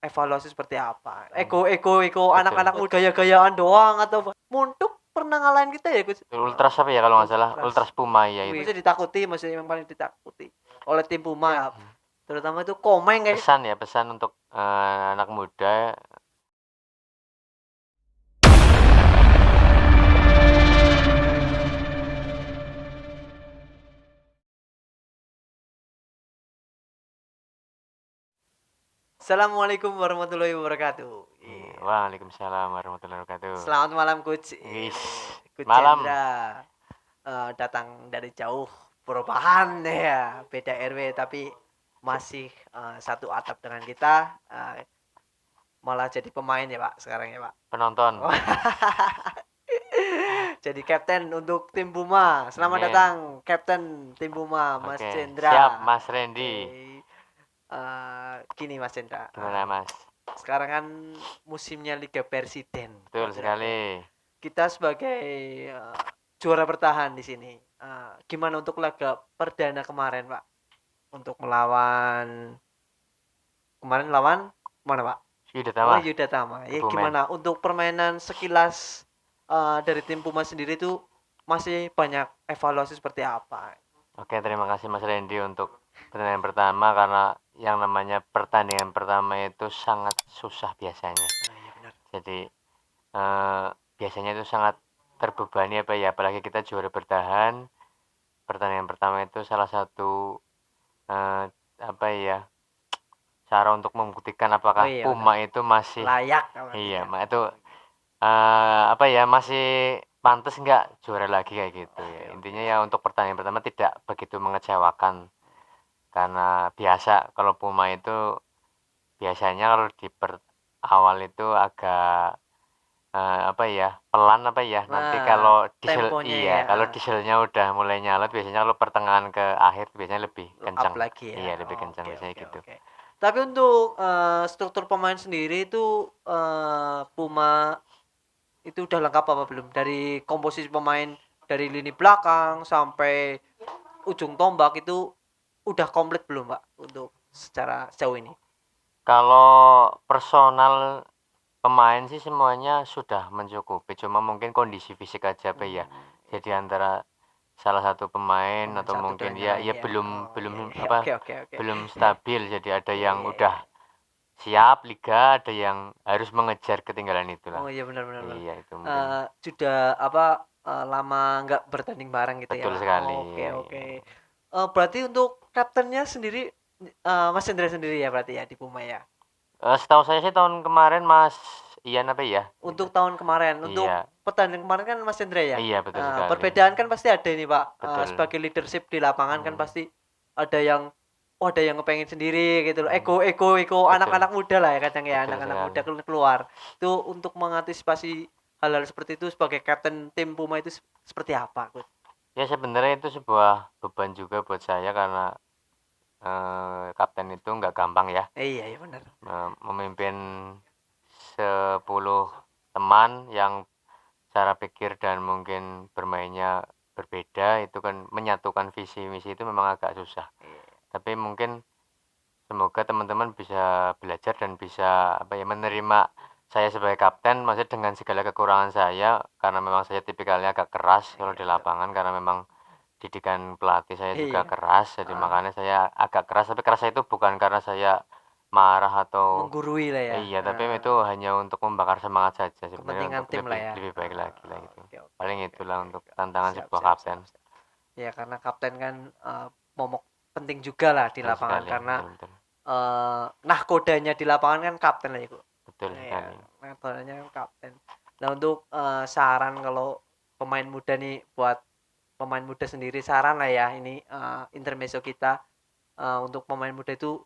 evaluasi seperti apa. Betul. Anak-anak muda gaya-gayaan doang atau Muntuk pernah ngalahin kita ya, Coach? Ultras apa ya kalau nggak salah? Ultras Puma ya itu. Masih ditakuti, masih yang paling ditakuti oleh tim Puma ya. Terutama itu Komeng kayak. Pesan untuk anak muda. Assalamualaikum warahmatullahi wabarakatuh. Waalaikumsalam warahmatullahi wabarakatuh. Selamat malam, Coach. Coach malam. Chandra datang dari jauh, perubahan ya, beda RW tapi masih satu atap dengan kita. Malah jadi pemain ya Pak sekarang ya Pak. Penonton. Jadi kapten untuk tim Puma. Selamat datang kapten tim Puma, Mas Chandra. Siap, Mas Randy. Gini Mas Chandra. Gimana Mas? Sekarang kan musimnya Liga Presiden. Betul sekali. Kita sebagai juara bertahan di sini. Gimana untuk laga perdana kemarin Pak? Untuk melawan kemarin lawan mana Pak? Yuda Tama. Ya gimana untuk permainan sekilas dari tim Puma sendiri itu masih banyak evaluasi seperti apa? Oke, terima kasih Mas Randy untuk pertandingan pertama, karena yang namanya pertandingan pertama itu sangat susah biasanya. Iya benar. Jadi biasanya itu sangat terbebani apalagi kita juara bertahan. Pertandingan pertama itu salah satu cara untuk membuktikan apakah Puma itu masih layak. Iya, itu masih pantas nggak juara lagi kayak gitu ya. Intinya ya untuk pertandingan pertama tidak begitu mengecewakan, karena biasa kalau Puma itu biasanya kalau di awal itu agak pelan nanti kalau diesel kalau dieselnya udah mulai nyala biasanya kalau pertengahan ke akhir biasanya lebih kencang lagi ya. Iya, lebih kencang biasanya gitu. Tapi untuk struktur pemain sendiri itu Puma itu udah lengkap apa belum? Dari komposisi pemain dari lini belakang sampai ujung tombak itu udah komplit belum Pak untuk secara sejauh ini? Kalau personal pemain sih semuanya sudah mencukupi, cuma mungkin kondisi fisik aja ya. Jadi antara salah satu pemain atau mungkin belum stabil, jadi ada yang udah siap liga, ada yang harus mengejar ketinggalan itulah. Oh iya benar. Iya itu sudah lama nggak bertanding bareng gitu. Betul sekali. Oke. Berarti untuk kaptennya sendiri Mas Hendra sendiri ya berarti ya di Puma ya. Setahu saya sih tahun kemarin Mas Ian Untuk tahun kemarin, untuk pertandingan kemarin kan Mas Hendra ya. Iya betul sekali. Perbedaan kan pasti ada ini Pak. Sebagai leadership di lapangan kan pasti ada yang ngepengen sendiri gitu loh. Ego anak-anak muda lah ya kadang ya. Anak-anak muda keluar. Itu untuk mengantisipasi hal-hal seperti itu sebagai kapten tim Puma itu seperti apa, Coach? Ya sebenarnya itu sebuah beban juga buat saya, karena kapten itu nggak gampang ya. Iya benar. Memimpin 10 teman yang cara pikir dan mungkin bermainnya berbeda, itu kan menyatukan visi misi itu memang agak susah. Tapi mungkin semoga teman-teman bisa belajar dan bisa menerima saya sebagai kapten, maksudnya dengan segala kekurangan saya, karena memang saya tipikalnya agak keras kalau di lapangan, karena memang didikan pelatih saya juga keras, jadi makanya saya agak keras. Tapi kerasnya itu bukan karena saya marah atau menggurui lah ya. Iya, tapi itu hanya untuk membakar semangat saja Kepentingan sebenarnya, tim lah ya. Lebih baik lagi lah gitu. Paling itulah untuk tantangan sebuah kapten. Ya karena kapten kan momok penting juga lah di lapangan, karena nahkodanya di lapangan kan kapten lah itu. Betul sekali. Nahkodanya kan kapten. Nah untuk saran kalau pemain muda nih, buat pemain muda sendiri, saran lah ya ini intermezzo kita untuk pemain muda itu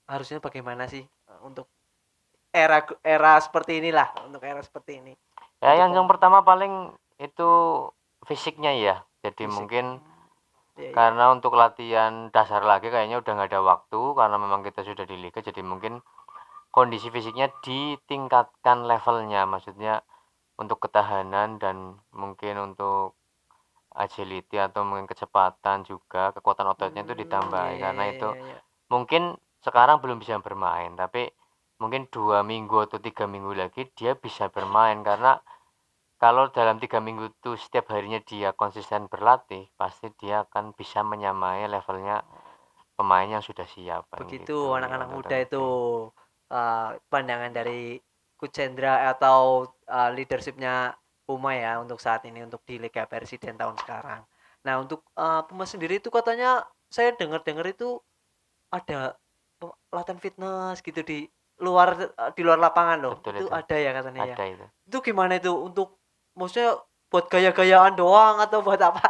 harusnya bagaimana sih untuk era seperti inilah, untuk era seperti ini. Ya yang pertama paling itu fisiknya ya. Jadi mungkin karena untuk latihan dasar lagi kayaknya udah nggak ada waktu, karena memang kita sudah di liga, jadi mungkin kondisi fisiknya ditingkatkan levelnya, maksudnya untuk ketahanan dan mungkin untuk agility atau mungkin kecepatan juga, kekuatan ototnya itu ditambah, karena itu mungkin sekarang belum bisa bermain, tapi mungkin 2 minggu atau 3 minggu lagi dia bisa bermain. Karena kalau dalam 3 minggu itu setiap harinya dia konsisten berlatih, pasti dia akan bisa menyamai levelnya pemain yang sudah siap kan Begitu gitu ya anak-anak untuk muda tahun itu, ini. pandangan dari Coach Chandra atau, leadership-nya Puma ya untuk saat ini untuk di Liga Presiden tahun sekarang. Nah untuk, Puma sendiri itu katanya saya dengar-dengar itu ada latihan fitness gitu di luar lapangan loh, Betul itu itu, ada ya katanya ya? ada itu. Itu gimana itu untuk maksudnya buat gaya-gayaan doang atau buat apa?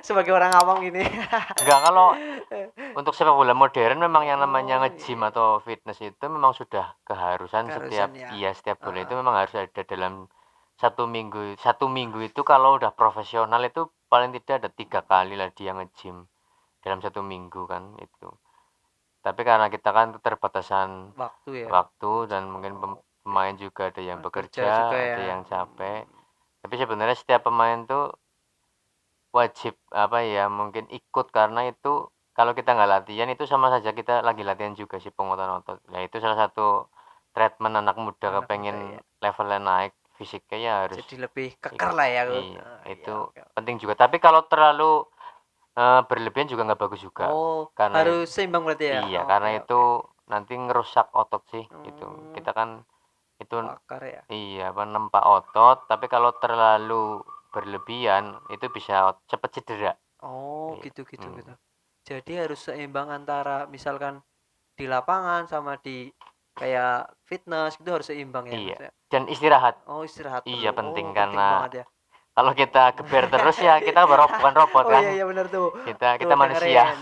Sebagai orang awam gini. Enggak, kalau untuk sepak bola modern memang yang namanya Oh, nge-gym iya. atau fitness itu memang sudah keharusan Keharusan setiap, ya? iya, setiap bola itu Heeh. memang harus ada dalam 1 minggu. 1 minggu itu kalau udah profesional itu paling tidak ada 3 kali lah dia nge-gym dalam 1 minggu kan itu. Tapi karena kita kan keterbatasan Waktu ya? waktu dan mungkin Oh, oke. pemain juga ada yang Kerja juga bekerja, ada ya? yang capek. Tapi sebenarnya setiap pemain tuh wajib apa ya, mungkin ikut, karena itu kalau kita nggak latihan itu sama saja kita lagi latihan juga sih, penguatan otot. Nah, itu salah satu treatment anak muda Anak kepengen muda ya? levelnya naik fisiknya ya harus Jadi lebih keker ikut. lah ya, Iya, iya, itu oke. penting juga. Tapi kalau terlalu berlebihan juga nggak bagus juga. Oh, Karena harus seimbang berarti ya? iya, Oke, karena oke. itu nanti ngerusak otot sih itu. Hmm, Kita kan itu pakar ya? iya, apa, nempa otot, tapi kalau terlalu berlebihan itu bisa cepet cedera. Oh, Iya. gitu gitu gitu. Jadi harus seimbang antara misalkan di lapangan sama di kayak fitness itu harus seimbang ya Iya, maksudnya. dan istirahat. Oh, istirahat Iya, perlu. penting Oh, penting karena banget ya. kalau kita geber terus ya kita bukan robot Oh kan. iya iya benar tuh. Kita Tuh manusia. dengerin.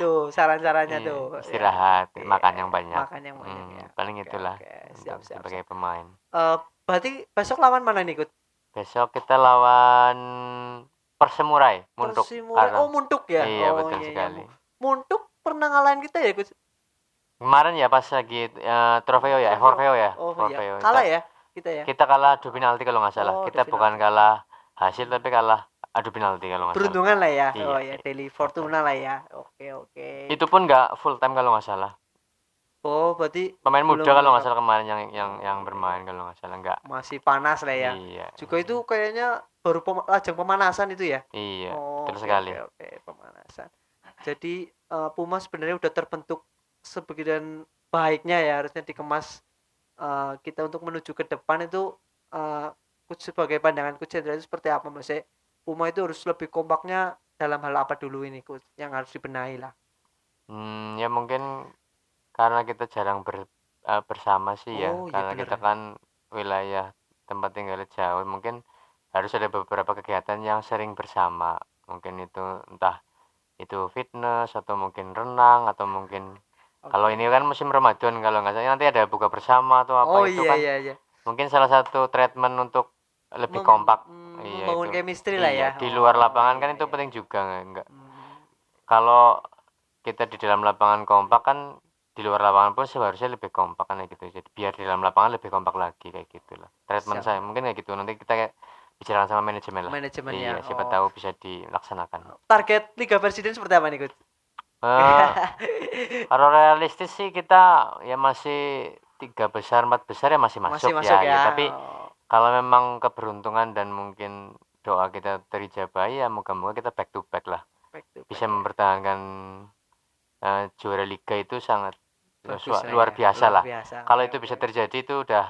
Tuh saran-sarannya Iya, tuh. Ya. istirahat, Iya, makan yang banyak. makan yang banyak ya. Paling Oke, itulah oke. Siap, untuk siap, siap. sebagai pemain. Berarti besok lawan mana nih, Kut? Besok kita lawan Persemurai, Muntuk. Persimurai. Karang. Oh, Muntuk ya. Iya, Oh betul iya iya. sekali. Muntuk pernah ngalahin kita ya, Kut? Kemarin ya pas lagi Trofeo ya, Trofeo. Forfeo ya, Oh iya. Forfeo. Kalah ya kita ya. Kita kalah adu penalti kalau nggak salah. Oh, udah Kita bukan penalti. kalah hasil tapi kalah adu penalti kalau nggak salah. Beruntungan lah ya. Iya, Oh ya, iya, Daily betul. Fortuna lah ya. Oke, oke. Itu pun nggak full time kalau nggak salah. Oh, berarti Pemain muda belum kalau nggak lengkap. salah kemarin yang Oh, bermain kalau nggak salah, nggak. masih panas lah ya. Iya, Juga itu kayaknya baru ajang pemanasan itu ya. iya, Oh, betul oke sekali. oke oke, pemanasan. Jadi Puma sebenarnya udah terbentuk sebegian baiknya ya, harusnya dikemas kita untuk menuju ke depan itu sebagai pandangan Coach Hendra itu seperti apa Mas? Puma itu harus lebih kompaknya dalam hal apa dulu ini Coach yang harus dibenahi lah. Ya mungkin karena kita jarang bersama sih ya, Oh iya karena bener kita ya. kan wilayah tempat tinggalnya jauh, mungkin harus ada beberapa kegiatan yang sering bersama. Mungkin itu entah itu fitness atau mungkin renang atau mungkin kalau Oke. ini kan musim Ramadan kalau nggak salah nanti ada buka bersama atau Oh apa itu iya kan iya iya. mungkin salah satu treatment untuk lebih kompak. Iya Membangun itu. chemistry lah ya. Iya, di luar Oh lapangan iya kan itu iya penting iya. juga enggak. Hmm, Kalau kita di dalam lapangan kompak kan di luar lapangan pun seharusnya lebih kompak kan kayak gitu. Jadi biar di dalam lapangan lebih kompak lagi kayak gitulah. Treatment siap saya siap. mungkin kayak gitu. Nanti kita kayak bicara sama manajemen lah. Manajemen ya. Iya, siapa Oh, tahu bisa dilaksanakan. target Liga Presiden seperti apa nih Coach? Eh, kalau realistis sih kita ya masih 3 besar, 4 besar ya masih Masih masuk masuk ya. ya. Ya, tapi Oh, kalau memang keberuntungan dan mungkin doa kita terijabahi ya moga-moga kita back to back lah. back to back Bisa ya. mempertahankan juara liga itu sangat Bagus lah luar ya. biasa Luar lah. biasa. Kalau Oke, itu oke, bisa oke. terjadi itu udah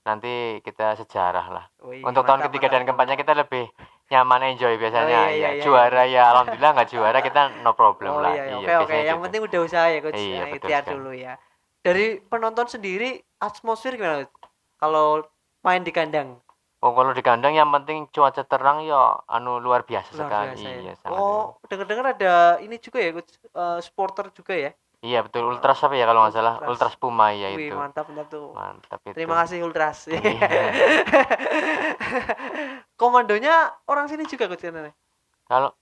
nanti kita sejarah lah. Wih, Untuk tahun mantap, ketiga mantap, dan keempatnya mantap. kita lebih nyaman enjoy Oh iya biasanya. iya Ya iya iya juara benar. ya alhamdulillah, nggak juara kita no problem Oh lah. iya, iya. Iya Oke oke. biasanya Yang gitu. penting udah usaha ya coach. Iya betul Ikhtiar sekali. dulu ya. Dari penonton sendiri atmosfer gimana? Coach? Kalau main di kandang Oh kalau di kandang yang penting cuaca terang ya anu luar biasa luar biasa sekali. ya. Iya sangat. Oh, dengar-dengar ada ini juga ya coach, supporter juga ya. Iya betul, Eh, Ultras apa ya kalau nggak salah, Ultras. Ultras Puma ya Wih, itu. mantap mantap tuh. Mantap itu. Terima kasih Ultras. Iya. Komandonya orang sini juga coach kan? Kalau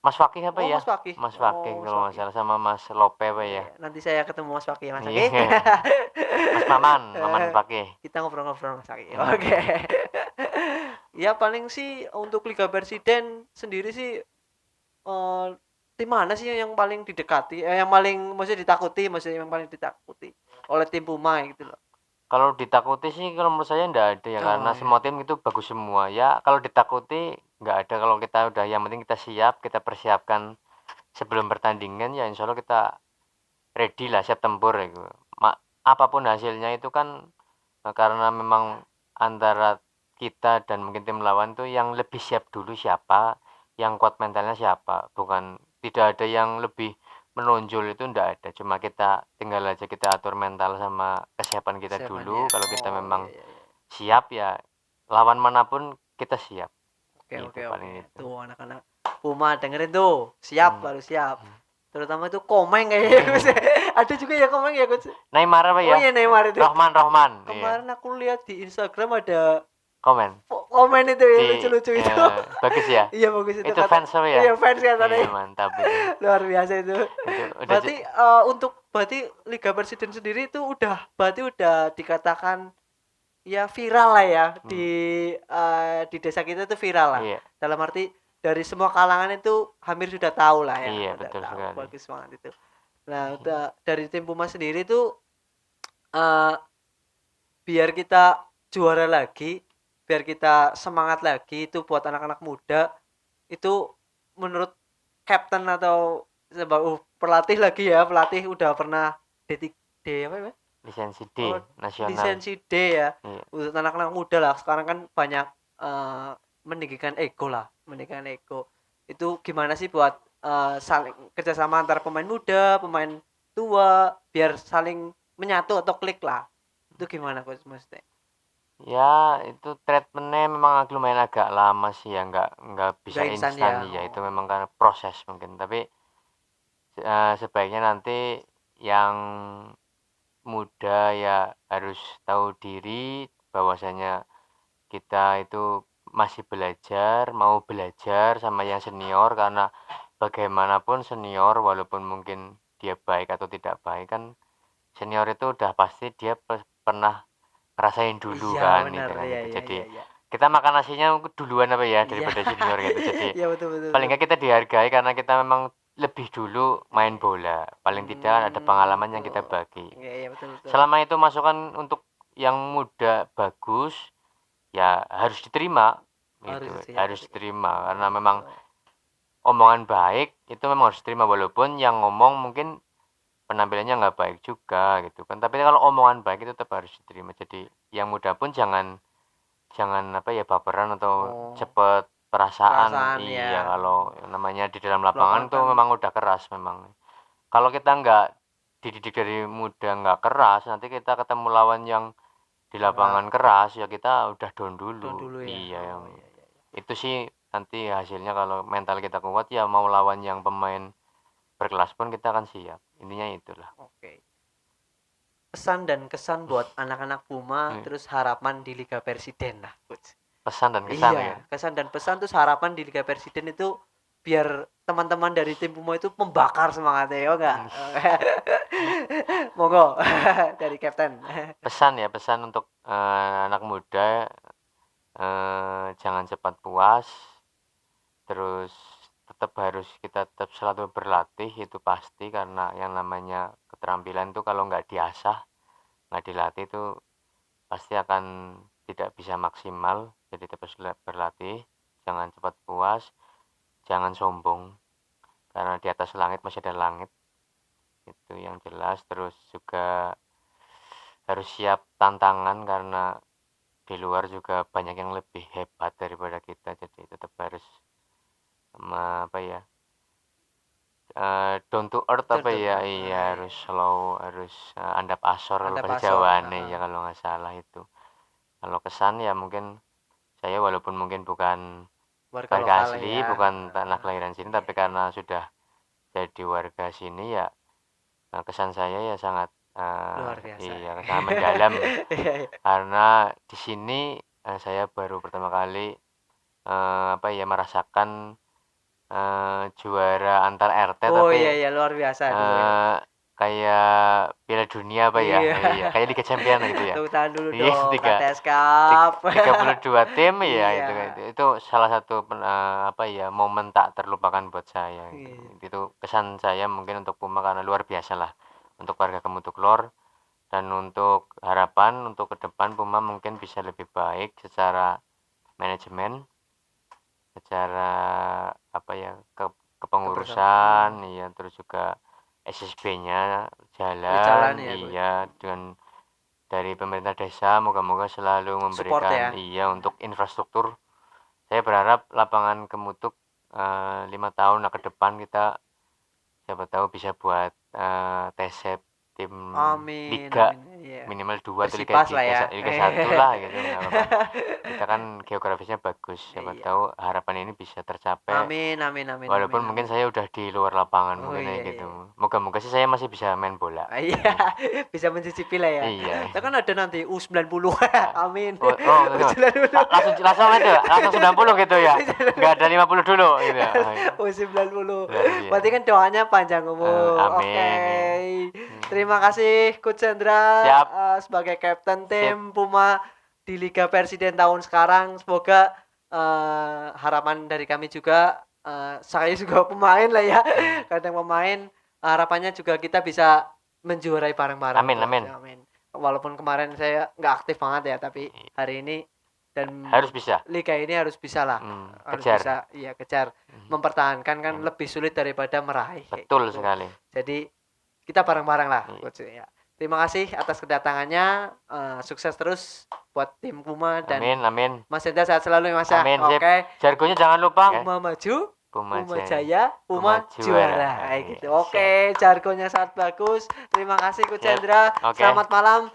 Mas Fakih apa Oh, ya? Mas Fakih. Mas Fakih Oh, Mas kalau nggak Fakih. salah sama Mas Lope apa ya? Iya, nanti saya ketemu Mas Fakih, Mas Fakih. Iya. Mas Maman Fakih. Kita ngobrol-ngobrol Mas Fakih. Hmm. Oke. Ya paling sih untuk Liga Presiden sendiri sih tim mana sih yang paling didekati? Yang paling maksudnya ditakuti, maksudnya yang paling ditakuti. oleh tim Puma gitu loh. Kalau ditakuti sih kalau menurut saya nggak ada ya, Oh karena iya. semua tim itu bagus semua. Ya kalau ditakuti nggak ada, kalau kita udah yang penting kita siap, kita persiapkan sebelum pertandingan ya insya Allah kita ready lah, siap tempur gitu. Apapun hasilnya itu kan karena memang antara kita dan mungkin tim lawan tuh yang lebih siap dulu siapa, yang kuat mentalnya siapa. Bukan, tidak ada yang lebih menonjol, itu ndak ada. Cuma kita tinggal aja kita atur mental sama kesiapan kita Kesiapannya. dulu. Kalau kita Oh iya memang iya iya. siap ya lawan manapun kita siap. Oke oke Itu oke. paling itu. Tuh anak-anak Puma dengerin tuh. Siap Hmm. baru siap. Terutama itu Komeng kayaknya Coach. Ada juga ya Komeng ya Coach. Neymar apa Oh ya? iya Neymar itu. Rohman. Iya. Kemarin aku lihat di Instagram ada Komen. komen itu ya Di lucu-lucu itu. bagus ya. Iya bagus itu Itu kata. fans apa ya? Iya fans katanya. Iya mantap itu. Luar biasa itu. Itu udah Berarti berarti Liga Presiden sendiri itu berarti udah dikatakan ya viral lah ya di desa kita itu viral lah. Iya. Dalam arti dari semua kalangan itu hampir sudah tahu lah ya. Iya, Udah betul tahu. sekali. Bagus banget itu. Nah, dari tim Puma sendiri tuh eh, biar kita juara lagi, biar kita semangat lagi itu buat anak-anak muda itu menurut kapten atau pelatih lagi ya, pelatih udah pernah D apa ya? Lisensi D Oh, nasional. lisensi D ya. Iya. Untuk anak-anak muda lah. Sekarang kan banyak meninggikan ego lah, meninggikan ego. Itu gimana sih buat saling kerjasama antara pemain muda, pemain tua, biar saling menyatu atau klik lah. Itu gimana Coach maksudnya? Ya itu treatmentnya memang lumayan agak lama sih ya, nggak bisa Gak instan instan ya. ya. Itu memang karena proses mungkin, tapi sebaiknya nanti yang muda ya harus tahu diri bahwasanya kita itu masih belajar, mau belajar sama yang senior, karena bagaimanapun senior walaupun mungkin dia baik atau tidak baik kan, senior itu udah pasti dia pernah ngerasain dulu Iya kan benar itu kan ya itu. ya Jadi ya ya. kita makan nasinya duluan apa ya Iya. daripada junior gitu. Jadi Iya betul betul paling betul. nggak kita dihargai karena kita memang lebih dulu main bola. Paling tidak ada pengalaman yang kita Betul. bagi. Iya iya betul betul. Selama itu masukan untuk yang muda bagus, ya harus diterima gitu. Harus diterima karena memang omongan baik itu memang harus diterima, walaupun yang ngomong mungkin penampilannya nggak baik juga gitu kan, tapi kalau omongan baik itu tetap harus diterima. Jadi yang muda pun jangan apa ya baperan atau cepet perasaan. Iya, ya. kalau namanya di dalam lapangan tuh Lapangan. memang udah keras memang. Kalau kita nggak dididik dari muda nggak keras, nanti kita ketemu lawan yang di lapangan keras ya kita udah down dulu. ya. Iya, yang Iya, iya. itu sih nanti hasilnya kalau mental kita kuat ya mau lawan yang pemain berkelas pun kita akan siap. Intinya itulah. Oke. Pesan dan kesan buat anak-anak Puma, terus harapan di Liga Presiden lah, Coach. Pesan dan kesan ya. Kesan dan pesan terus harapan di Liga Presiden itu biar teman-teman dari tim Puma itu membakar semangatnya ya enggak? Monggo dari Kapten. Pesan untuk anak muda, jangan cepat puas, terus kita tetap selalu berlatih, itu pasti, karena yang namanya keterampilan itu kalau nggak diasah, nggak dilatih itu pasti akan tidak bisa maksimal. Jadi terus berlatih, jangan cepat puas, jangan sombong, karena di atas langit masih ada langit, itu yang jelas. Terus juga harus siap tantangan karena di luar juga banyak yang lebih hebat daripada kita, jadi tetap harus apa ya, down to earth apa ya, iya harus slow, harus andap asor kalau bahasa Jawane ya kalau nggak salah itu. Kalau kesan ya mungkin saya walaupun mungkin bukan warga asli, bukan tanah kelahiran sini, tapi karena sudah jadi warga sini ya kesan saya ya sangat luar biasa. iya sangat mendalam. Karena di sini saya baru pertama kali apa ya merasakan juara antar RT, tapi iya luar biasa dulu ya. Kayak Piala Dunia apa ya? Iya, kayak Liga Champions gitu ya. Tepuk tangan dulu Iya, dong, KTS Cup. 32 tim ya Iya. itu salah satu apa ya momen tak terlupakan buat saya. Iya. Itu kesan saya mungkin untuk Puma karena luar biasa lah untuk warga Kemutuk Lor, Dan untuk harapan untuk ke depan Puma mungkin bisa lebih baik secara manajemen, secara apa ya, kepengurusan, iya, terus juga SSB-nya jalan jalan, ya, Bu. iya, dengan dari pemerintah desa moga-moga selalu Support ya. memberikan iya untuk infrastruktur. Saya berharap lapangan Gemutuk 5 tahun ke depan kita siapa tahu bisa buat TSEP tim Amin, liga amin. Iya. minimal 2 atau Persipas lah ya. Liga 1 lah gitu, nggak apa-apa. Kita kan geografisnya bagus, siapa Iya. tahu harapan ini bisa tercapai. Amin, amin, amin, Walaupun amin, mungkin amin. saya udah di luar lapangan Oh, mungkin iya, kayak gitu. iya. Moga-moga sih saya masih bisa main bola. Iya, bisa mencicipi lah ya. Iya. Kita kan ada nanti U90. Amin. Oh, U90. langsung itu ya, langsung 90 gitu ya. Enggak ada 50 dulu gitu ya. U90. Iya. Berarti kan doanya panjang umur. Amin. Oke. Terima kasih Coach Chandra Siap. Sebagai kapten tim Puma di Liga Presiden tahun sekarang. Semoga harapan dari kami juga saya juga pemain lah ya. Kadang pemain harapannya juga kita bisa menjuarai bareng-bareng. Amin. Walaupun kemarin saya nggak aktif banget ya, tapi hari ini dan harus bisa. Liga ini harus bisa lah. Harus kejar. bisa, iya kejar. Mempertahankan kan lebih sulit daripada meraih. Betul gitu. sekali. Jadi kita bareng-bareng lah, Coach ya. Terima kasih atas kedatangannya. Sukses terus buat tim Puma dan Amin. Mas Hendra sehat selalu ya Mas ya. Amin. Oke. Jargonnya jangan lupa. Puma maju, Puma Jaya, Puma juara. Kayak gitu. Oke, jargonnya sangat bagus. Terima kasih Coach Chandra. Oke. Selamat malam.